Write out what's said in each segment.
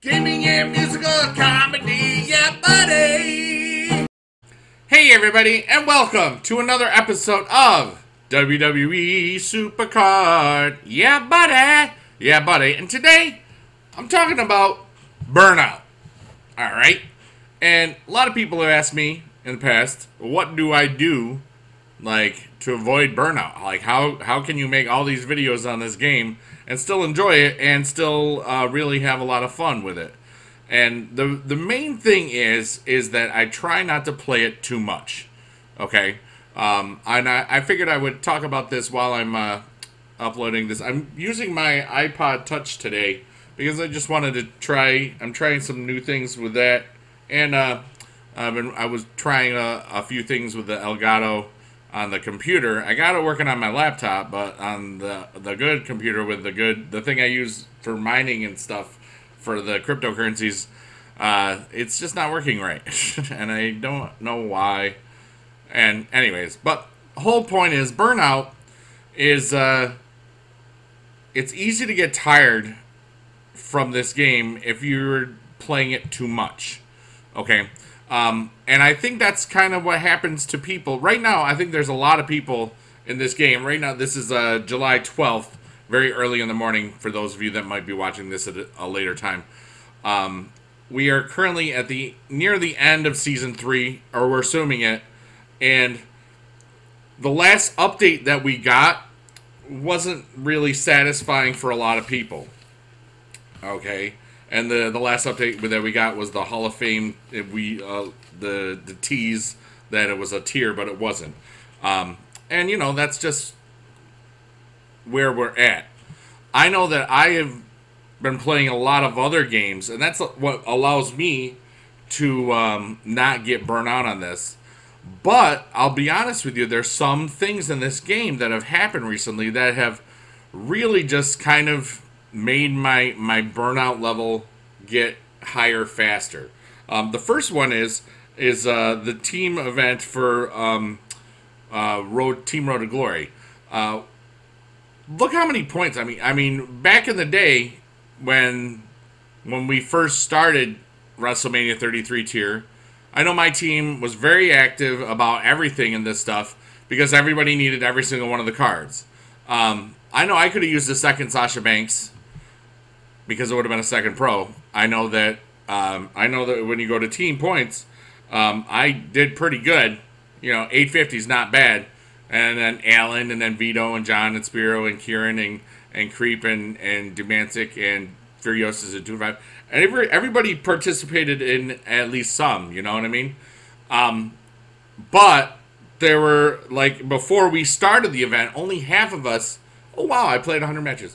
Gaming and musical comedy, yeah, buddy! Hey, everybody, and welcome to another episode of WWE Supercard, yeah, buddy! Yeah, buddy. And today, I'm talking about Burnout, alright? And a lot of people have asked me in the past, what do I do, like, to avoid burnout? Like, how can you make all these videos on this game and still enjoy it and still really have a lot of fun with it? And the main thing is that I try not to play it too much, okay? And I figured I would talk about this while I'm uploading this. I'm using my iPod Touch today because I just wanted to try. I'm trying some new things with that, and I was trying a few things with the Elgato on the computer. I got it working on my laptop, but on the good computer with the thing I use for mining and stuff for the cryptocurrencies, it's just not working right. And I don't know why. And anyways, but the whole point is Burnout is it's easy to get tired from this game if you're playing it too much. Okay? And I think that's kind of what happens to people. Right now, I think there's a lot of people in this game. Right now, this is July 12th, very early in the morning for those of you that might be watching this at a later time. We are currently at near the end of Season 3, or we're assuming it, and the last update that we got wasn't really satisfying for a lot of people. Okay? And the last update that we got was the Hall of Fame. The tease that it was a tier, but it wasn't. And you know, that's just where we're at. I know that I have been playing a lot of other games, and that's what allows me to not get burnt out on this. But I'll be honest with you, there's some things in this game that have happened recently that have really just kind of made my burnout level get higher faster. The first one is the team event for Team Road to Glory. Look how many points. I mean, back in the day when we first started WrestleMania 33 tier, I know my team was very active about everything in this stuff because everybody needed every single one of the cards. I know I could have used a second Sasha Banks because it would have been a second pro. I know that when you go to team points, I did pretty good. You know, 850 is not bad. And then Alan, and then Vito, and John, and Spiro, and Kieran, and Creep, and Dumancic, and Furiosa's at 2-5. And everybody participated in at least some, you know what I mean? But there were, like, before we started the event, only half of us, oh wow, I played 100 matches.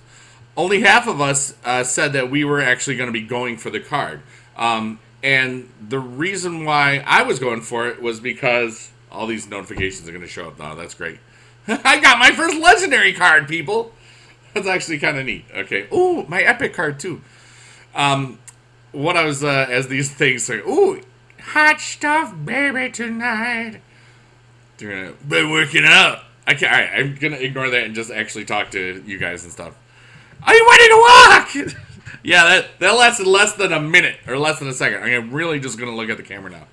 Only half of us said that we were actually going to be going for the card. And the reason why I was going for it was because all these notifications are going to show up now. That's great. I got my first legendary card, people. That's actually kind of neat. Okay. Ooh, my epic card, too. What I was, as these things say, ooh, hot stuff, baby, tonight. Been working out. I can't, all right, I'm going to ignore that and just actually talk to you guys and stuff. Are you ready to walk? Yeah, that lasted less than a minute, or less than a second. I'm really just going to look at the camera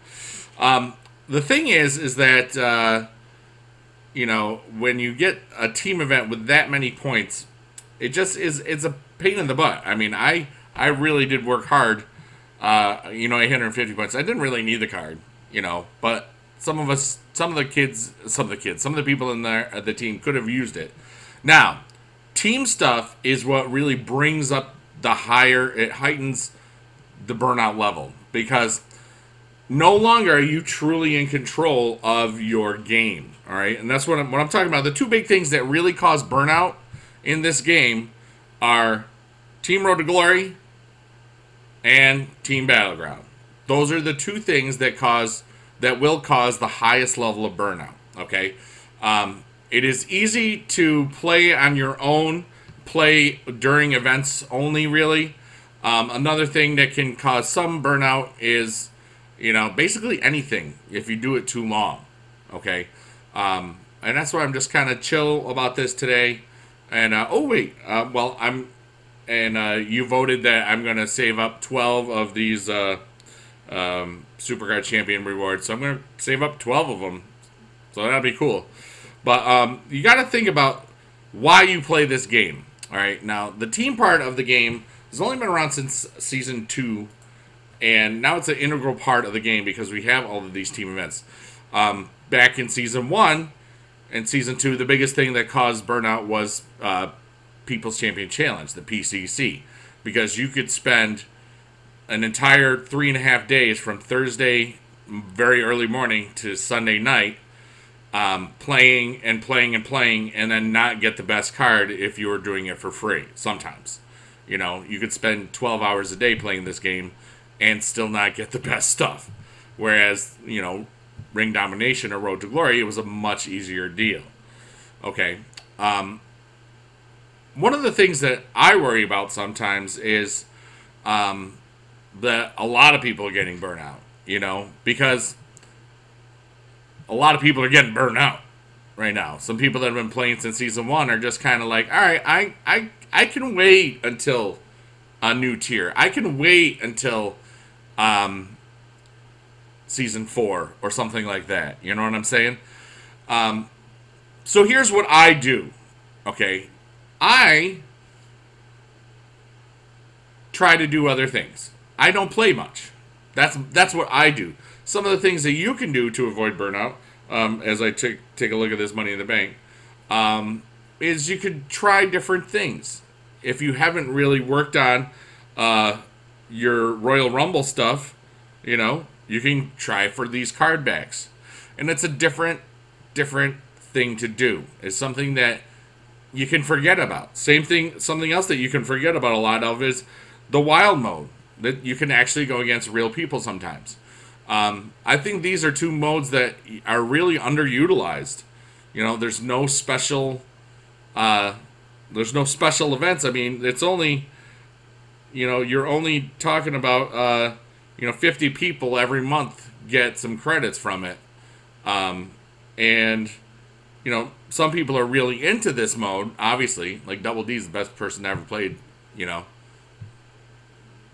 now. The thing is that, you know, when you get a team event with that many points, it's a pain in the butt. I mean, I really did work hard, you know, 850 points. I didn't really need the card, you know, but some of the people in there, the team could have used it. Now, team stuff is what really brings up it heightens the burnout level, because no longer are you truly in control of your game, all right? And that's what I'm talking about. The two big things that really cause burnout in this game are Team Road to Glory and Team Battleground. Those are the two things that will cause the highest level of burnout, okay? It is easy to play on your own, play during events only, really. Another thing that can cause some burnout is, you know, basically anything if you do it too long, okay? And that's why I'm just kind of chill about this today. And, oh, wait, well, and you voted that I'm going to save up 12 of these Supercard Champion rewards. So I'm going to save up 12 of them. So that'll be cool. But you got to think about why you play this game. All right. Now, the team part of the game has only been around since Season 2. And now it's an integral part of the game because we have all of these team events. Back in Season 1 and Season 2, the biggest thing that caused burnout was People's Champion Challenge, the PCC. Because you could spend an entire 3.5 days from Thursday very early morning to Sunday night playing and playing and playing, and then not get the best card if you were doing it for free sometimes. You know, you could spend 12 hours a day playing this game and still not get the best stuff. Whereas, you know, Ring Domination or Road to Glory, it was a much easier deal. Okay. One of the things that I worry about sometimes is that a lot of people are getting burnt out, you know, because a lot of people are getting burnt out right now. Some people that have been playing since Season 1 are just kind of like, all right, I can wait until a new tier. I can wait until Season 4 or something like that. You know what I'm saying? So here's what I do. Okay. I try to do other things. I don't play much. That's what I do. Some of the things that you can do to avoid burnout, as I take a look at this Money in the Bank, is you could try different things. If you haven't really worked on your Royal Rumble stuff, you know, you can try for these card backs. And it's a different thing to do. It's something that you can forget about. Same thing, something else that you can forget about a lot of is the wild mode. That you can actually go against real people sometimes. I think these are two modes that are really underutilized. You know, there's no special events. I mean, it's only, you know, you're only talking about, 50 people every month get some credits from it. And, you know, some people are really into this mode, obviously. Like, Double D's the best person ever played, you know,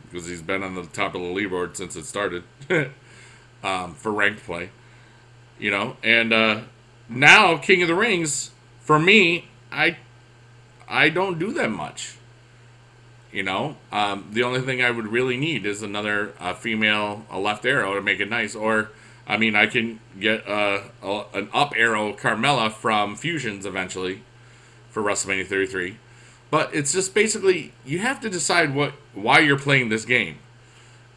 because he's been on the top of the leaderboard since it started for ranked play, you know. And now King of the Rings, for me, I don't do that much, you know. The only thing I would really need is another female left arrow to make it nice. Or, I mean, I can get an up arrow Carmella from Fusions eventually for WrestleMania 33. But it's just basically, you have to decide why you're playing this game.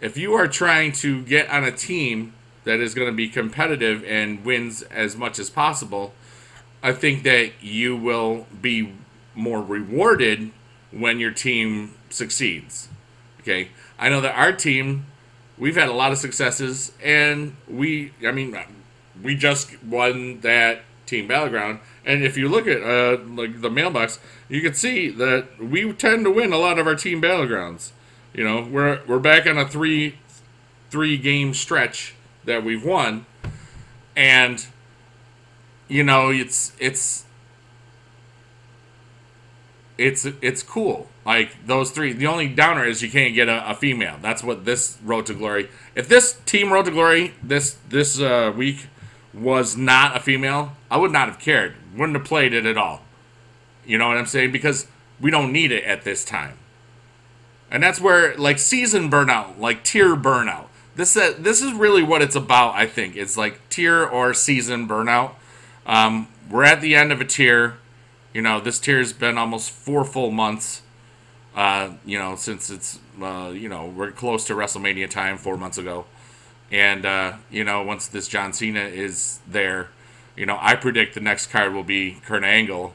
If you are trying to get on a team that is going to be competitive and wins as much as possible, I think that you will be more rewarded when your team succeeds. Okay? I know that our team, we've had a lot of successes, and we just won that Team Battleground. And if you look at like the mailbox, you can see that we tend to win a lot of our Team Battlegrounds. You know, we're back on a three game stretch that we've won, and you know, it's cool. Like those three. The only downer is you can't get a female. That's what this Road to Glory. If this Team Road to Glory this week was not a female, I would not have cared. Wouldn't have played it at all. You know what I'm saying? Because we don't need it at this time. And that's where, like, season burnout, like tier burnout. This is really what it's about, I think. It's like tier or season burnout. We're at the end of a tier. You know, this tier's been almost 4 full months. You know, since it's, you know, we're close to WrestleMania time 4 months ago. And, you know, once this John Cena is there, you know, I predict the next card will be Kurt Angle.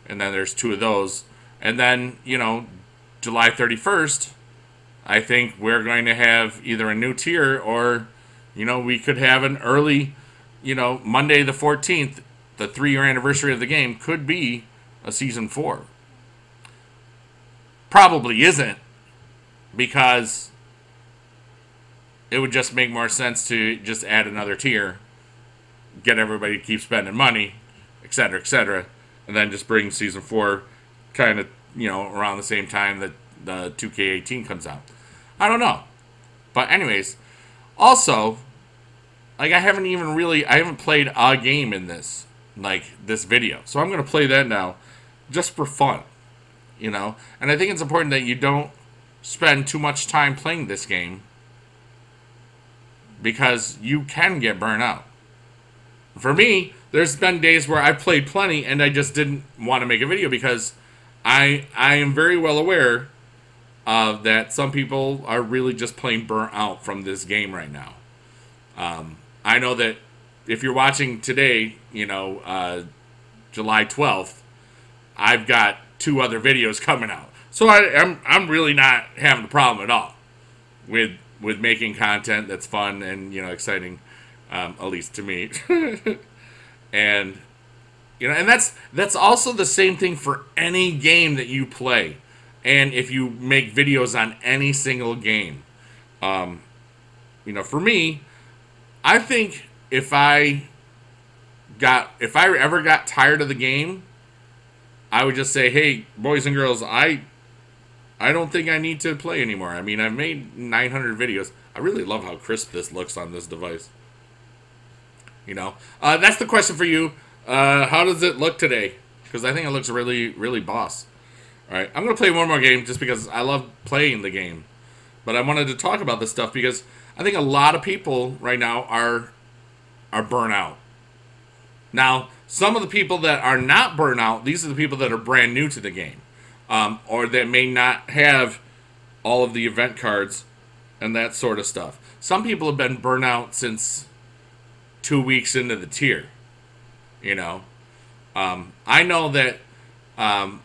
And then there's 2 of those. And then, you know, July 31st, I think we're going to have either a new tier or, you know, we could have an early, you know, Monday the 14th, the 3-year anniversary of the game, could be a Season 4. Probably isn't, because it would just make more sense to just add another tier, get everybody to keep spending money, etc., and then just bring Season 4 kind of, you know, around the same time that the 2K18 comes out. I don't know. But anyways, also, like, I haven't played a game in this, like, this video. So I'm going to play that now, just for fun, you know? And I think it's important that you don't spend too much time playing this game, because you can get burnt out. For me, there's been days where I've played plenty and I just didn't want to make a video, because I am very well aware that some people are really just plain burnt out from this game right now. I know that if you're watching today, you know, July 12th, I've got 2 other videos coming out. So I'm really not having a problem at all with making content that's fun and, you know, exciting, at least to me. And, you know, and that's also the same thing for any game that you play. And if you make videos on any single game, you know, for me, I think if I ever got tired of the game, I would just say, hey, boys and girls, I don't think I need to play anymore. I mean, I've made 900 videos. I really love how crisp this looks on this device. You know, that's the question for you. How does it look today? Because I think it looks really, really boss. All right, I'm going to play one more game just because I love playing the game. But I wanted to talk about this stuff because I think a lot of people right now are burnt out. Now, some of the people that are not burnt out, these are the people that are brand new to the game. Or that may not have all of the event cards and that sort of stuff. Some people have been burnt out since 2 weeks into the tier. You know, I know that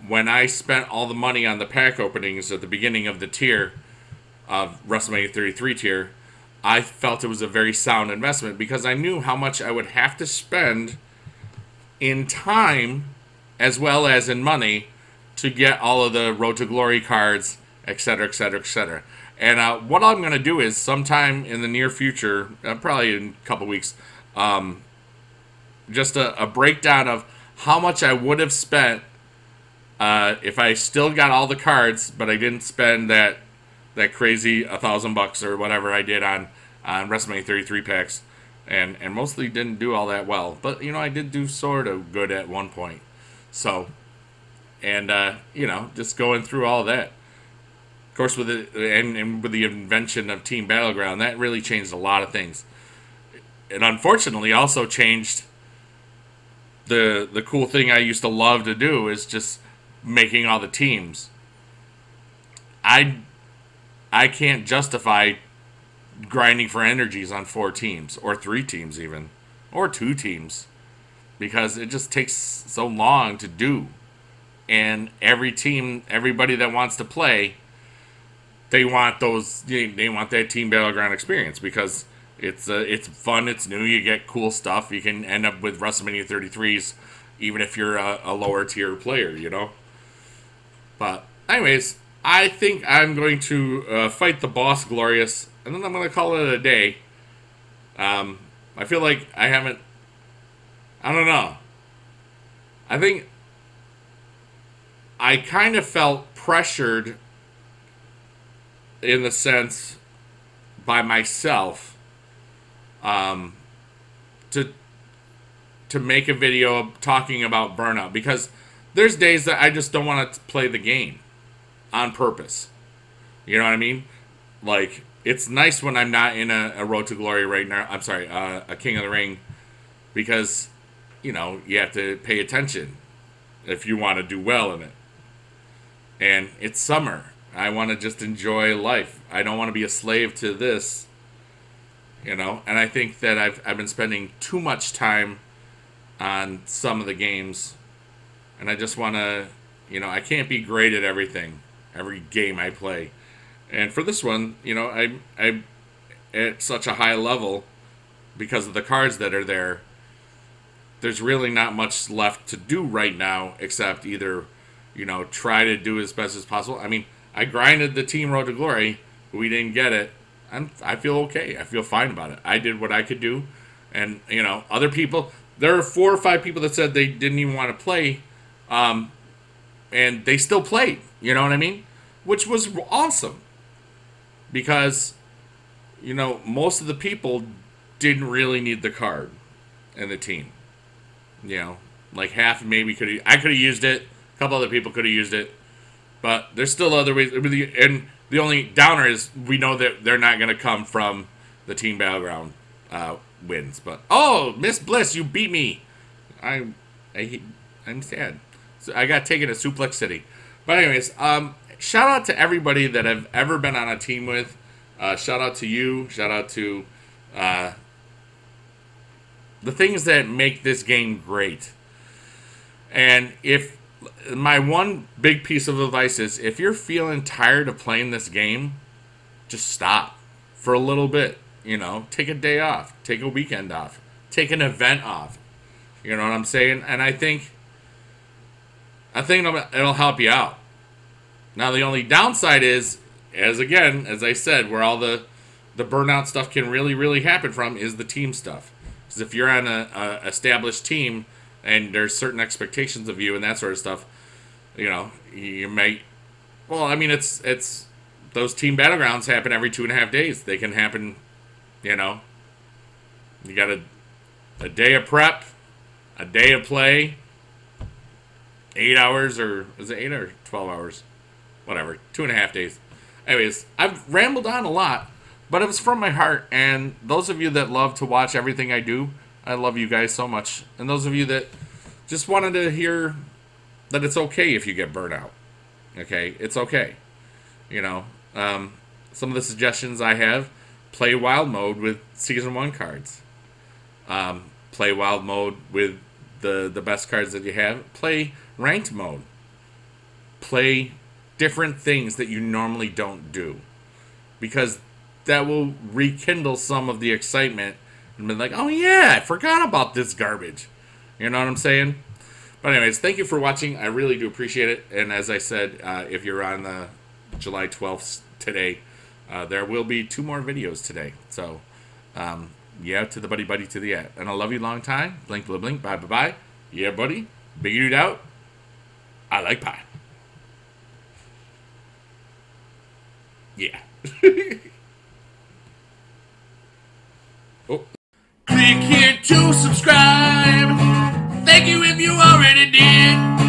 when I spent all the money on the pack openings at the beginning of the tier, of WrestleMania 33 tier, I felt it was a very sound investment because I knew how much I would have to spend in time as well as in money to get all of the Road to Glory cards, etc., etc., etc. And what I'm going to do is sometime in the near future, probably in a couple weeks, just a breakdown of how much I would have spent if I still got all the cards, but I didn't spend that crazy $1,000 or whatever I did on WrestleMania 33 packs, and mostly didn't do all that well. But, you know, I did do sort of good at one point. So, and, you know, just going through all that. Of course, with the invention of Team Battleground, that really changed a lot of things. It unfortunately also changed the cool thing I used to love to do, is just making all the teams. I can't justify grinding for energies on 4 teams, or 3 teams even, or 2 teams, because it just takes so long to do. And every team, everybody that wants to play, they want that Team Battleground experience because it's fun, it's new, you get cool stuff. You can end up with WrestleMania 33s even if you're a lower tier player, you know. But anyways, I think I'm going to fight the boss Glorious, and then I'm going to call it a day. I feel like I don't know. I think I kind of felt pressured in the sense by myself to make a video talking about Burnout, because there's days that I just don't want to play the game on purpose. You know what I mean? Like, it's nice when I'm not in a Road to Glory right now. I'm sorry, a King of the Ring, because, you know, you have to pay attention if you want to do well in it. And it's summer. I want to just enjoy life. I don't want to be a slave to this, you know. And I think that I've been spending too much time on some of the games, and I just want to, you know, I can't be great at everything, every game I play. And for this one, you know, I'm at such a high level because of the cards that are there. There's really not much left to do right now except either, you know, try to do as best as possible. I mean, I grinded the Team Road to Glory, but we didn't get it. I feel okay. I feel fine about it. I did what I could do. And, you know, other people, there are 4 or 5 people that said they didn't even want to play, and they still played. You know what I mean? which was awesome. Because, you know, most of the people didn't really need the card in the team. You know, like half maybe could have, I could have used it. A couple other people could have used it. But there's still other ways. And the only downer is we know that they're not going to come from the Team Battleground wins. But, oh, Miss Bliss, you beat me. I'm sad. So I got taken to Suplex City. But anyways, shout out to everybody that I've ever been on a team with. Shout out to you. Shout out to the things that make this game great. And if my one big piece of advice is, if you're feeling tired of playing this game, just stop for a little bit. You know, take a day off, take a weekend off, take an event off. You know what I'm saying? And I think it'll help you out. Now, the only downside is, as I said, where all the burnout stuff can really, really happen from is the team stuff. Because if you're on a established team and there's certain expectations of you and that sort of stuff, you know, you may... Well, I mean, it's those team battlegrounds happen every 2.5 days. They can happen, you know. You got a day of prep, a day of play, 8 hours, or is it 8 or 12 hours? Whatever, 2.5 days. Anyways, I've rambled on a lot, but it was from my heart. And those of you that love to watch everything I do, I love you guys so much. And those of you that just wanted to hear that it's okay if you get burnt out. Okay, it's okay. You know, some of the suggestions I have: play wild mode with season 1 cards. Play wild mode with the best cards that you have. Play ranked mode. Play different things that you normally don't do, because that will rekindle some of the excitement and be like, oh yeah, I forgot about this garbage. You know what I'm saying? But anyways, thank you for watching. I really do appreciate it. And as I said, if you're on the July 12th today, there will be 2 more videos today. So yeah, to the buddy to the at. And I love you long time. Blink blink blink. Bye bye bye. Yeah, buddy. Bigedude out. I like pie. Yeah. Oh. Click here to subscribe. Thank you if you already did.